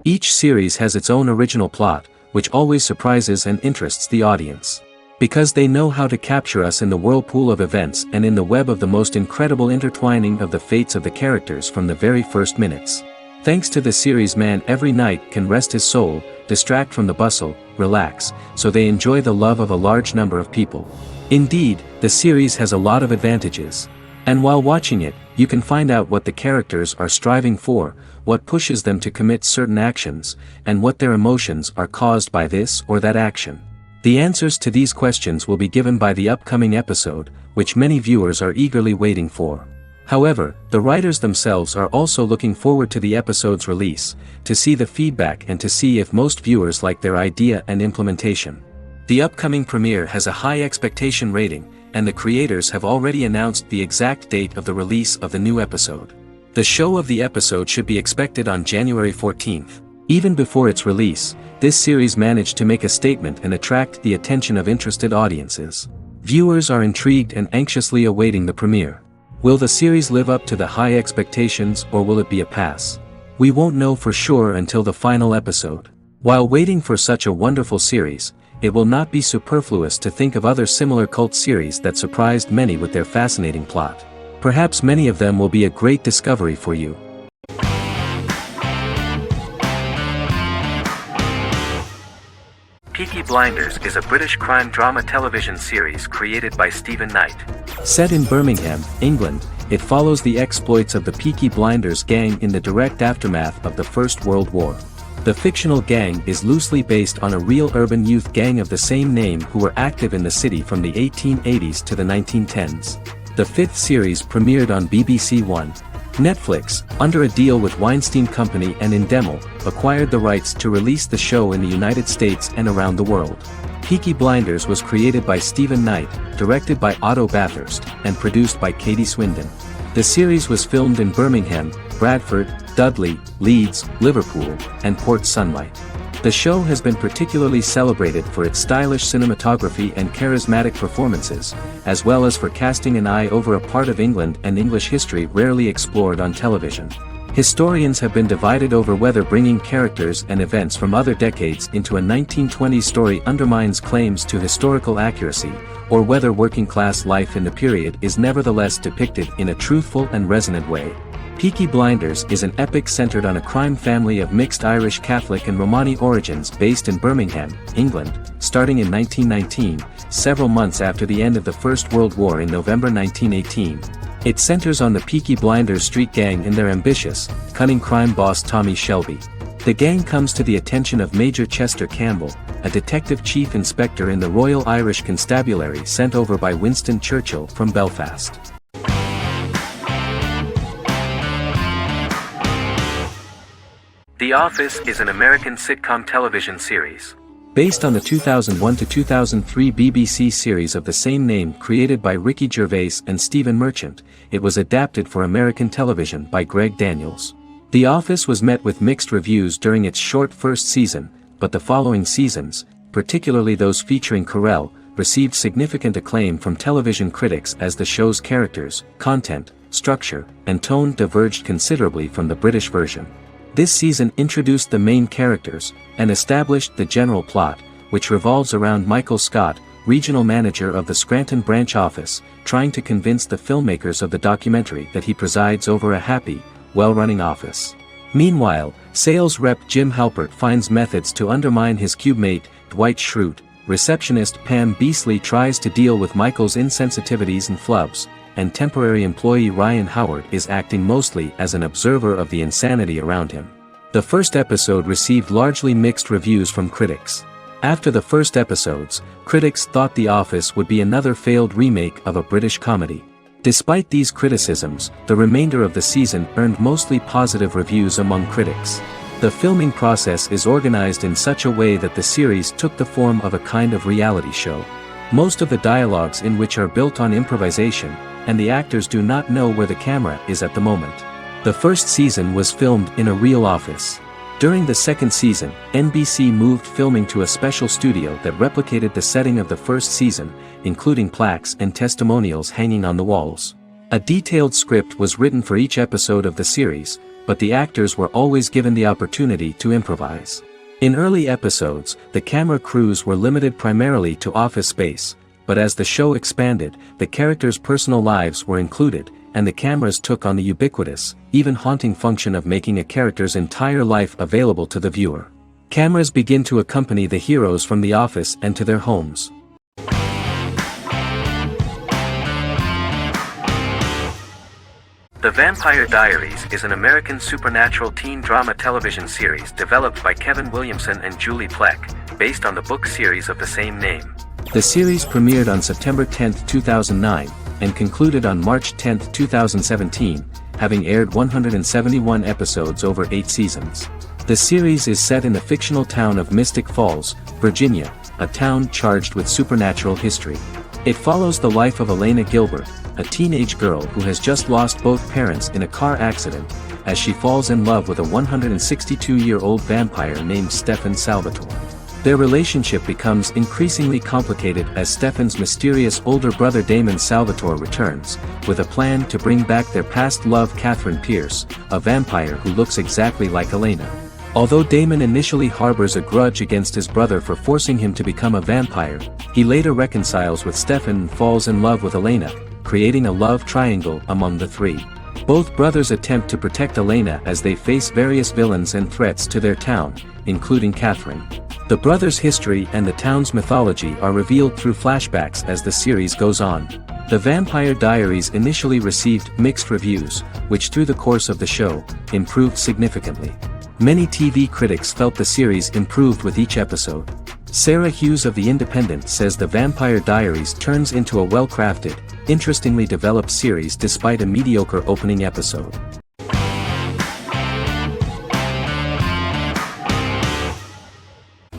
Each series has its own original plot, which always surprises and interests the audience. Because they know how to capture us in the whirlpool of events and in the web of the most incredible intertwining of the fates of the characters from the very first minutes. Thanks to the series, man every night can rest his soul, distract from the bustle, relax, so they enjoy the love of a large number of people. Indeed, the series has a lot of advantages. And while watching it, you can find out what the characters are striving for, what pushes them to commit certain actions, and what their emotions are caused by this or that action. The answers to these questions will be given by the upcoming episode, which many viewers are eagerly waiting for. However, the writers themselves are also looking forward to the episode's release, to see the feedback and to see if most viewers like their idea and implementation. The upcoming premiere has a high expectation rating, and the creators have already announced the exact date of the release of the new episode. The show of the episode should be expected on January 14th. Even before its release, this series managed to make a statement and attract the attention of interested audiences. Viewers are intrigued and anxiously awaiting the premiere. Will the series live up to the high expectations, or will it be a pass? We won't know for sure until the final episode. While waiting for such a wonderful series, it will not be superfluous to think of other similar cult series that surprised many with their fascinating plot. Perhaps many of them will be a great discovery for you. Peaky Blinders is a British crime drama television series created by Stephen Knight. Set in Birmingham, England, it follows the exploits of the Peaky Blinders gang in the direct aftermath of the First World War. The fictional gang is loosely based on a real urban youth gang of the same name who were active in the city from the 1880s to the 1910s. The fifth series premiered on BBC One. Netflix, under a deal with Weinstein Company and Endemol, acquired the rights to release the show in the United States and around the world. Peaky Blinders was created by Stephen Knight, directed by Otto Bathurst, and produced by Katie Swindon. The series was filmed in Birmingham, Bradford, Dudley, Leeds, Liverpool, and Port Sunlight. The show has been particularly celebrated for its stylish cinematography and charismatic performances, as well as for casting an eye over a part of England and English history rarely explored on television. Historians have been divided over whether bringing characters and events from other decades into a 1920s story undermines claims to historical accuracy, or whether working-class life in the period is nevertheless depicted in a truthful and resonant way. Peaky Blinders is an epic centered on a crime family of mixed Irish Catholic and Romani origins based in Birmingham, England, starting in 1919, several months after the end of the First World War in November 1918. It centers on the Peaky Blinders street gang and their ambitious, cunning crime boss Tommy Shelby. The gang comes to the attention of Major Chester Campbell, a detective chief inspector in the Royal Irish Constabulary sent over by Winston Churchill from Belfast. The Office is an American sitcom television series. Based on the 2001 to 2003 BBC series of the same name created by Ricky Gervais and Stephen Merchant, it was adapted for American television by Greg Daniels. The Office was met with mixed reviews during its short first season, but the following seasons, particularly those featuring Carell, received significant acclaim from television critics as the show's characters, content, structure, and tone diverged considerably from the British version. This season introduced the main characters, and established the general plot, which revolves around Michael Scott, regional manager of the Scranton branch office, trying to convince the filmmakers of the documentary that he presides over a happy, well-running office. Meanwhile, sales rep Jim Halpert finds methods to undermine his cubemate, Dwight Schrute. Receptionist Pam Beasley tries to deal with Michael's insensitivities and flubs, and temporary employee Ryan Howard is acting mostly as an observer of the insanity around him. The first episode received largely mixed reviews from critics. After the first episodes, critics thought The Office would be another failed remake of a British comedy. Despite these criticisms, the remainder of the season earned mostly positive reviews among critics. The filming process is organized in such a way that the series took the form of a kind of reality show. Most of the dialogues in which are built on improvisation, and the actors do not know where the camera is at the moment. The first season was filmed in a real office. During the second season, NBC moved filming to a special studio that replicated the setting of the first season, including plaques and testimonials hanging on the walls. A detailed script was written for each episode of the series, but the actors were always given the opportunity to improvise. In early episodes, the camera crews were limited primarily to office space, but as the show expanded, the characters' personal lives were included, and the cameras took on the ubiquitous, even haunting function of making a character's entire life available to the viewer. Cameras begin to accompany the heroes from the office and to their homes. The Vampire Diaries is an American supernatural teen drama television series developed by Kevin Williamson and Julie Plec, based on the book series of the same name. The series premiered on September 10, 2009, and concluded on March 10, 2017, having aired 171 episodes over 8 seasons. The series is set in the fictional town of Mystic Falls, Virginia, a town charged with supernatural history. It follows the life of Elena Gilbert, a teenage girl who has just lost both parents in a car accident, as she falls in love with a 162-year-old vampire named Stefan Salvatore. Their relationship becomes increasingly complicated as Stefan's mysterious older brother Damon Salvatore returns, with a plan to bring back their past love Catherine Pierce, a vampire who looks exactly like Elena. Although Damon initially harbors a grudge against his brother for forcing him to become a vampire, he later reconciles with Stefan and falls in love with Elena, creating a love triangle among the three. Both brothers attempt to protect Elena as they face various villains and threats to their town, including Catherine. The brothers' history and the town's mythology are revealed through flashbacks as the series goes on. The Vampire Diaries initially received mixed reviews, which through the course of the show, improved significantly. Many TV critics felt the series improved with each episode. Sarah Hughes of The Independent says The Vampire Diaries turns into a well-crafted, interestingly developed series despite a mediocre opening episode.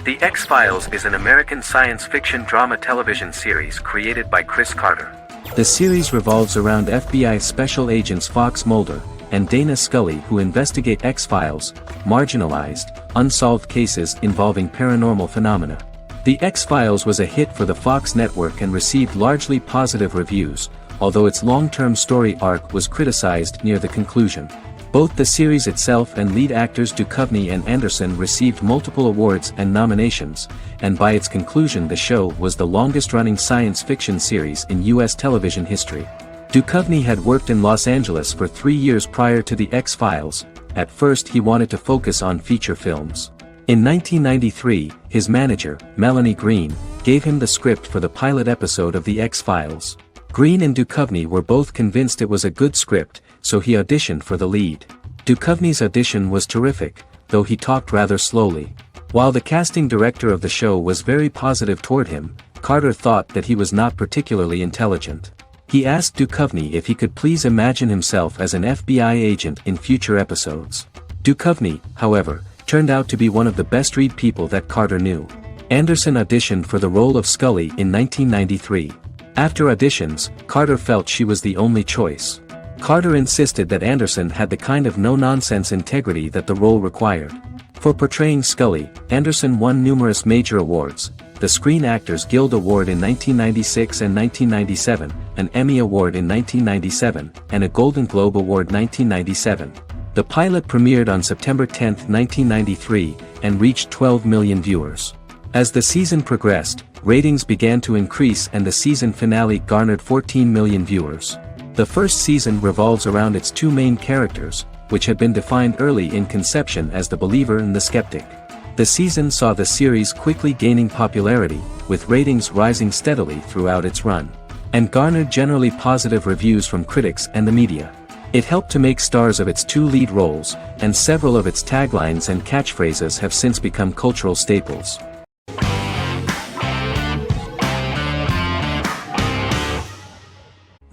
The X-Files is an American science fiction drama television series created by Chris Carter. The series revolves around FBI special agents Fox Mulder and Dana Scully who investigate X-Files, marginalized, unsolved cases involving paranormal phenomena. The X-Files was a hit for the Fox network and received largely positive reviews, although its long-term story arc was criticized near the conclusion. Both the series itself and lead actors Duchovny and Anderson received multiple awards and nominations, and by its conclusion the show was the longest-running science fiction series in U.S. television history. Duchovny had worked in Los Angeles for 3 years prior to The X-Files. At first he wanted to focus on feature films. In 1993, his manager, Melanie Green, gave him the script for the pilot episode of The X-Files. Green and Duchovny were both convinced it was a good script, so he auditioned for the lead. Duchovny's audition was terrific, though he talked rather slowly. While the casting director of the show was very positive toward him, Carter thought that he was not particularly intelligent. He asked Duchovny if he could please imagine himself as an FBI agent in future episodes. Duchovny, however, turned out to be one of the best-read people that Carter knew. Anderson auditioned for the role of Scully in 1993. After auditions, Carter felt she was the only choice. Carter insisted that Anderson had the kind of no-nonsense integrity that the role required. For portraying Scully, Anderson won numerous major awards, the Screen Actors Guild Award in 1996 and 1997, an Emmy Award in 1997, and a Golden Globe Award 1997. The pilot premiered on September 10, 1993, and reached 12 million viewers. As the season progressed, ratings began to increase and the season finale garnered 14 million viewers. The first season revolves around its two main characters, which had been defined early in conception as the believer and the skeptic. The season saw the series quickly gaining popularity, with ratings rising steadily throughout its run, and garnered generally positive reviews from critics and the media. It helped to make stars of its two lead roles, and several of its taglines and catchphrases have since become cultural staples.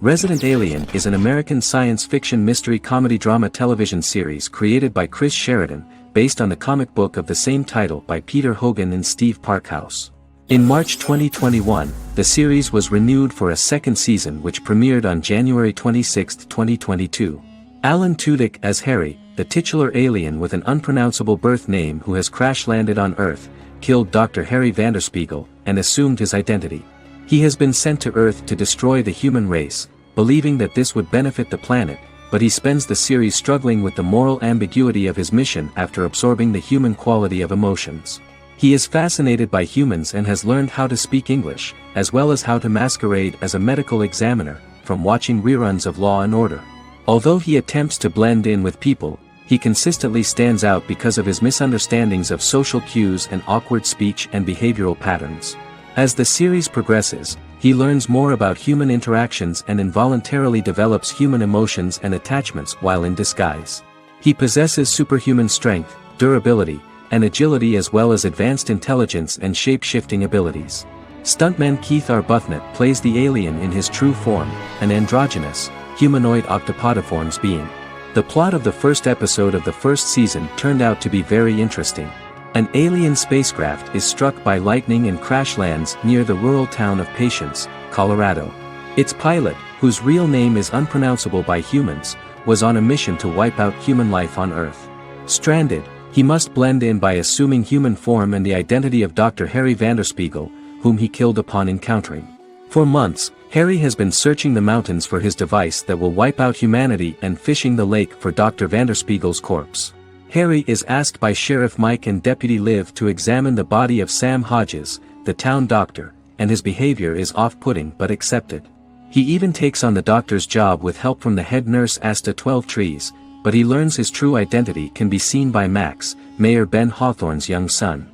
Resident Alien is an American science fiction mystery comedy drama television series created by Chris Sheridan, based on the comic book of the same title by Peter Hogan and Steve Parkhouse. In March 2021, the series was renewed for a second season which premiered on January 26, 2022. Alan Tudyk as Harry, the titular alien with an unpronounceable birth name who has crash-landed on Earth, killed Dr. Harry Vanderspiegel, and assumed his identity. He has been sent to Earth to destroy the human race, believing that this would benefit the planet, but he spends the series struggling with the moral ambiguity of his mission after absorbing the human quality of emotions. He is fascinated by humans and has learned how to speak English, as well as how to masquerade as a medical examiner, from watching reruns of Law and Order. Although he attempts to blend in with people, he consistently stands out because of his misunderstandings of social cues and awkward speech and behavioral patterns. As the series progresses, he learns more about human interactions and involuntarily develops human emotions and attachments while in disguise. He possesses superhuman strength, durability, and agility as well as advanced intelligence and shape-shifting abilities. Stuntman Keith Arbuthnot plays the alien in his true form, an androgynous, humanoid octopodiforms being. The plot of the first episode of the first season turned out to be very interesting. An alien spacecraft is struck by lightning and crash lands near the rural town of Patience, Colorado. Its pilot, whose real name is unpronounceable by humans, was on a mission to wipe out human life on Earth. Stranded, he must blend in by assuming human form and the identity of Dr. Harry Vanderspiegel, whom he killed upon encountering. For months, Harry has been searching the mountains for his device that will wipe out humanity and fishing the lake for Dr. Vanderspiegel's corpse. Harry is asked by Sheriff Mike and Deputy Liv to examine the body of Sam Hodges, the town doctor, and his behavior is off-putting but accepted. He even takes on the doctor's job with help from the head nurse Asta 12 Trees, but he learns his true identity can be seen by Max, Mayor Ben Hawthorne's young son.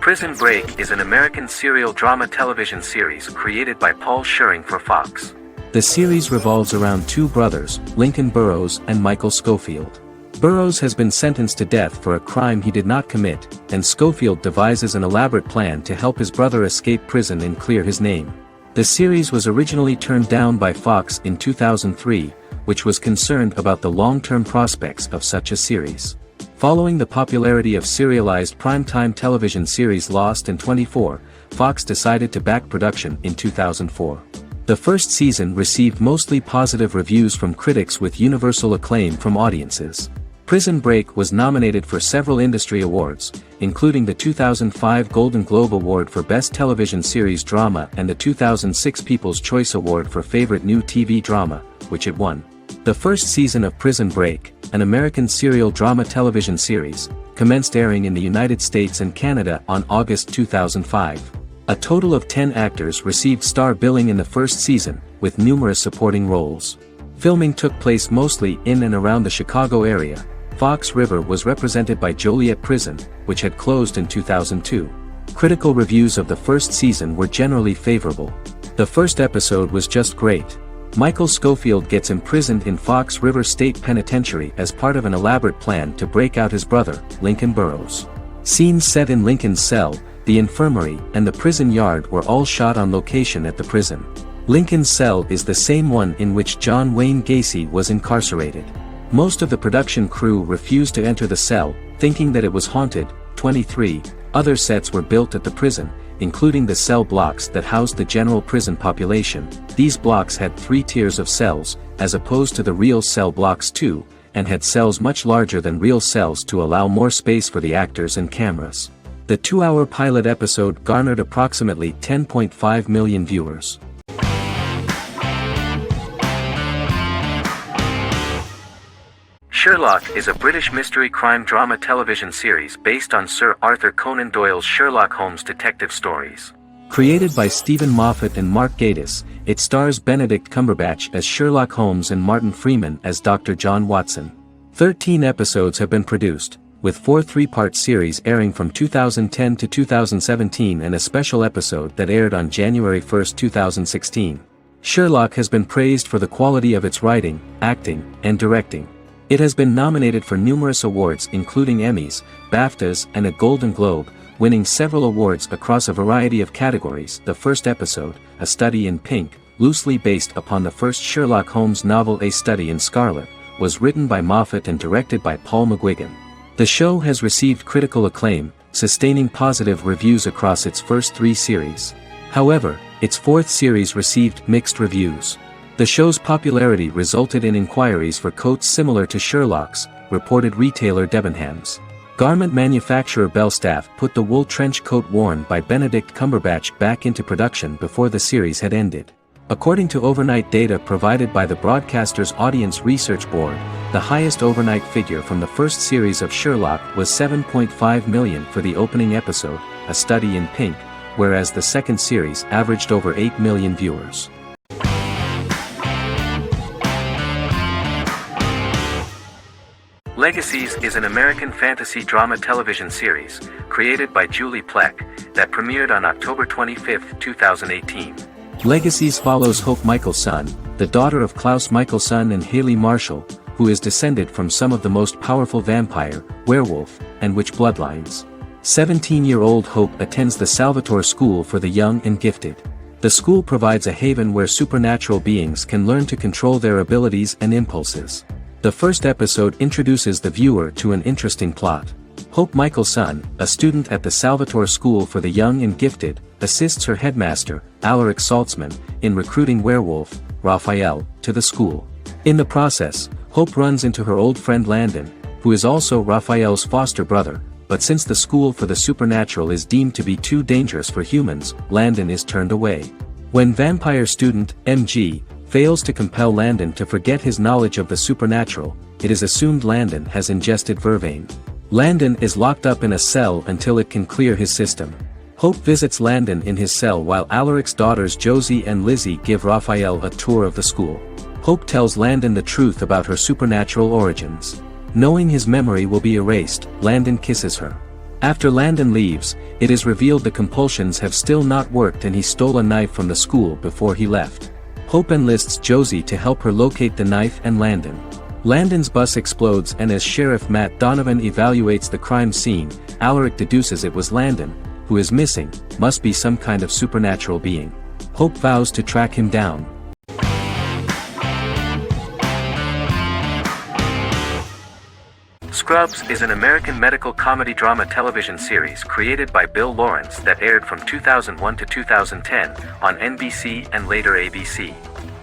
Prison Break is an American serial drama television series created by Paul Scheuring for Fox. The series revolves around two brothers, Lincoln Burrows and Michael Schofield. Burrows has been sentenced to death for a crime he did not commit, and Schofield devises an elaborate plan to help his brother escape prison and clear his name. The series was originally turned down by Fox in 2003, which was concerned about the long-term prospects of such a series. Following the popularity of serialized primetime television series Lost and 24, Fox decided to back production in 2004. The first season received mostly positive reviews from critics with universal acclaim from audiences. Prison Break was nominated for several industry awards, including the 2005 Golden Globe Award for Best Television Series Drama and the 2006 People's Choice Award for Favorite New TV Drama, which it won. The first season of Prison Break, an American serial drama television series, commenced airing in the United States and Canada on August 2005. A total of 10 actors received star billing in the first season, with numerous supporting roles. Filming took place mostly in and around the Chicago area. Fox River was represented by Joliet Prison, which had closed in 2002. Critical reviews of the first season were generally favorable. The first episode was just great. Michael Schofield gets imprisoned in Fox River State Penitentiary as part of an elaborate plan to break out his brother, Lincoln Burrows. Scenes set in Lincoln's cell, the infirmary, and the prison yard were all shot on location at the prison. Lincoln's cell is the same one in which John Wayne Gacy was incarcerated. Most of the production crew refused to enter the cell, thinking that it was haunted. 23 other sets were built at the prison, including the cell blocks that housed the general prison population. These blocks had 3 tiers of cells, as opposed to the real cell blocks 2, and had cells much larger than real cells to allow more space for the actors and cameras. The 2-hour pilot episode garnered approximately 10.5 million viewers. Sherlock is a British mystery crime drama television series based on Sir Arthur Conan Doyle's Sherlock Holmes detective stories. Created by Stephen Moffat and Mark Gatiss, it stars Benedict Cumberbatch as Sherlock Holmes and Martin Freeman as Dr. John Watson. 13 episodes have been produced, with 4 3-part series airing from 2010 to 2017 and a special episode that aired on January 1, 2016. Sherlock has been praised for the quality of its writing, acting, and directing. It has been nominated for numerous awards including Emmys, BAFTAs, and a Golden Globe, winning several awards across a variety of categories. The first episode, A Study in Pink, loosely based upon the first Sherlock Holmes novel A Study in Scarlet, was written by Moffat and directed by Paul McGuigan. The show has received critical acclaim, sustaining positive reviews across its first 3 series. However, its 4th series received mixed reviews. The show's popularity resulted in inquiries for coats similar to Sherlock's, reported retailer Debenhams. Garment manufacturer Belstaff put the wool trench coat worn by Benedict Cumberbatch back into production before the series had ended. According to overnight data provided by the broadcaster's Audience Research Board, the highest overnight figure from the first series of Sherlock was 7.5 million for the opening episode, A Study in Pink, whereas the second series averaged over 8 million viewers. Legacies is an American fantasy drama television series, created by Julie Plec, that premiered on October 25, 2018. Legacies follows Hope Michelson, the daughter of Klaus Michelson and Haley Marshall, who is descended from some of the most powerful vampire, werewolf, and witch bloodlines. 17-year-old Hope attends the Salvatore School for the Young and Gifted. The school provides a haven where supernatural beings can learn to control their abilities and impulses. The first episode introduces the viewer to an interesting plot. Hope Michelson, a student at the Salvatore School for the Young and Gifted, assists her headmaster, Alaric Saltzman, in recruiting werewolf, Raphael, to the school. In the process, Hope runs into her old friend Landon, who is also Raphael's foster brother, but since the school for the supernatural is deemed to be too dangerous for humans, Landon is turned away. When vampire student, MG, fails to compel Landon to forget his knowledge of the supernatural, it is assumed Landon has ingested vervain. Landon is locked up in a cell until it can clear his system. Hope visits Landon in his cell while Alaric's daughters Josie and Lizzie give Raphael a tour of the school. Hope tells Landon the truth about her supernatural origins. Knowing his memory will be erased, Landon kisses her. After Landon leaves, it is revealed the compulsions have still not worked and he stole a knife from the school before he left. Hope enlists Josie to help her locate the knife and Landon. Landon's bus explodes and as Sheriff Matt Donovan evaluates the crime scene, Alaric deduces it was Landon, who is missing, must be some kind of supernatural being. Hope vows to track him down. Scrubs is an American medical comedy drama television series created by Bill Lawrence that aired from 2001 to 2010 on NBC and later ABC.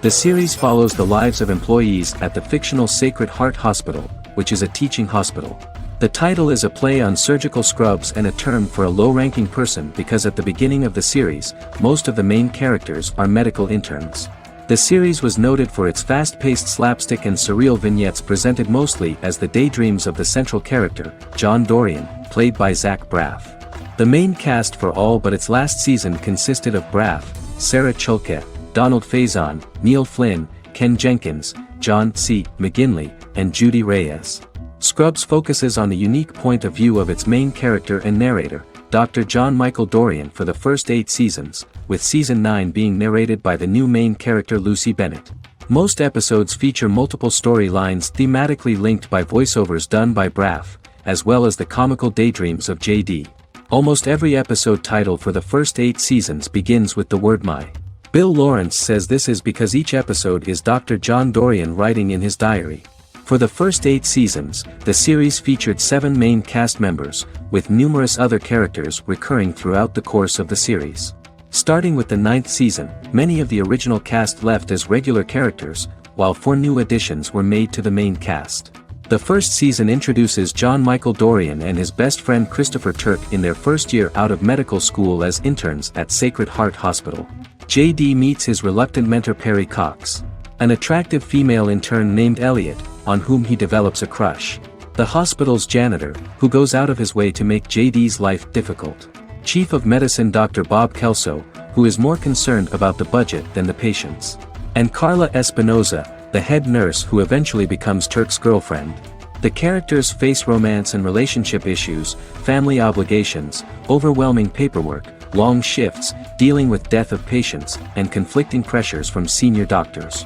The series follows the lives of employees at the fictional Sacred Heart Hospital, which is a teaching hospital. The title is a play on surgical scrubs and a term for a low-ranking person because at the beginning of the series, most of the main characters are medical interns. The series was noted for its fast-paced slapstick and surreal vignettes presented mostly as the daydreams of the central character, John Dorian, played by Zach Braff. The main cast for all but its last season consisted of Braff, Sarah Chulke, Donald Faison, Neil Flynn, Ken Jenkins, John C. McGinley, and Judy Reyes. Scrubs focuses on the unique point of view of its main character and narrator, Dr. John Michael Dorian for the first 8 seasons, with season 9 being narrated by the new main character Lucy Bennett. Most episodes feature multiple storylines thematically linked by voiceovers done by Braff, as well as the comical daydreams of JD. Almost every episode title for the first 8 seasons begins with the word my. Bill Lawrence says this is because each episode is Dr. John Dorian writing in his diary. For the first 8 seasons, the series featured 7 main cast members, with numerous other characters recurring throughout the course of the series. Starting with the 9th season, many of the original cast left as regular characters, while 4 new additions were made to the main cast. The first season introduces John Michael Dorian and his best friend Christopher Turk in their first year out of medical school as interns at Sacred Heart Hospital. JD meets his reluctant mentor Perry Cox, an attractive female intern named Elliot, on whom he develops a crush. The hospital's janitor, who goes out of his way to make JD's life difficult. Chief of Medicine Dr. Bob Kelso, who is more concerned about the budget than the patients. And Carla Espinoza, the head nurse who eventually becomes Turk's girlfriend. The characters face romance and relationship issues, family obligations, overwhelming paperwork, long shifts, dealing with death of patients, and conflicting pressures from senior doctors.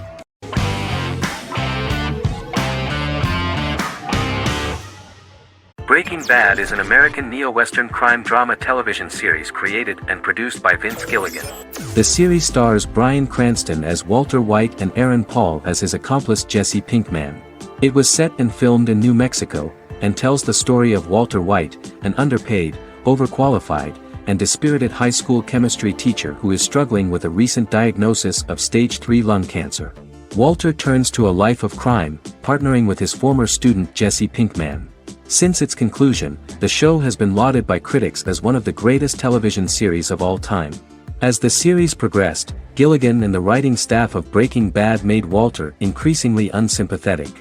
Breaking Bad is an American neo-Western crime drama television series created and produced by Vince Gilligan. The series stars Bryan Cranston as Walter White and Aaron Paul as his accomplice Jesse Pinkman. It was set and filmed in New Mexico, and tells the story of Walter White, an underpaid, overqualified, and dispirited high school chemistry teacher who is struggling with a recent diagnosis of stage 3 lung cancer. Walter turns to a life of crime, partnering with his former student Jesse Pinkman. Since its conclusion, the show has been lauded by critics as one of the greatest television series of all time. As the series progressed, Gilligan and the writing staff of Breaking Bad made Walter increasingly unsympathetic.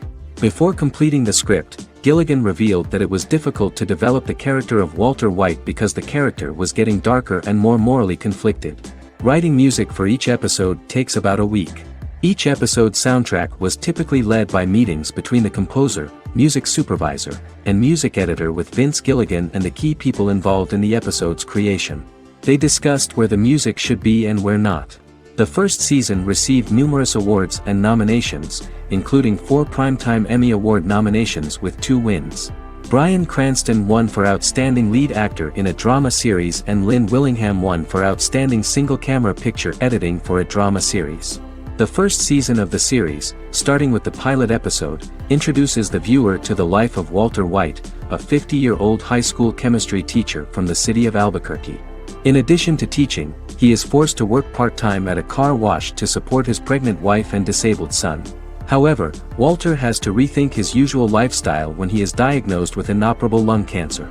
Before completing the script, Gilligan revealed that it was difficult to develop the character of Walter White because the character was getting darker and more morally conflicted. Writing music for each episode takes about a week. Each episode's soundtrack was typically led by meetings between the composer, music supervisor, and music editor with Vince Gilligan and the key people involved in the episode's creation. They discussed where the music should be and where not. The first season received numerous awards and nominations, including 4 Primetime Emmy Award nominations with 2 wins. Bryan Cranston won for Outstanding Lead Actor in a Drama Series and Lynn Willingham won for Outstanding Single-Camera Picture Editing for a Drama Series. The first season of the series, starting with the pilot episode, introduces the viewer to the life of Walter White, a 50-year-old high school chemistry teacher from the city of Albuquerque. In addition to teaching, he is forced to work part-time at a car wash to support his pregnant wife and disabled son. However, Walter has to rethink his usual lifestyle when he is diagnosed with inoperable lung cancer.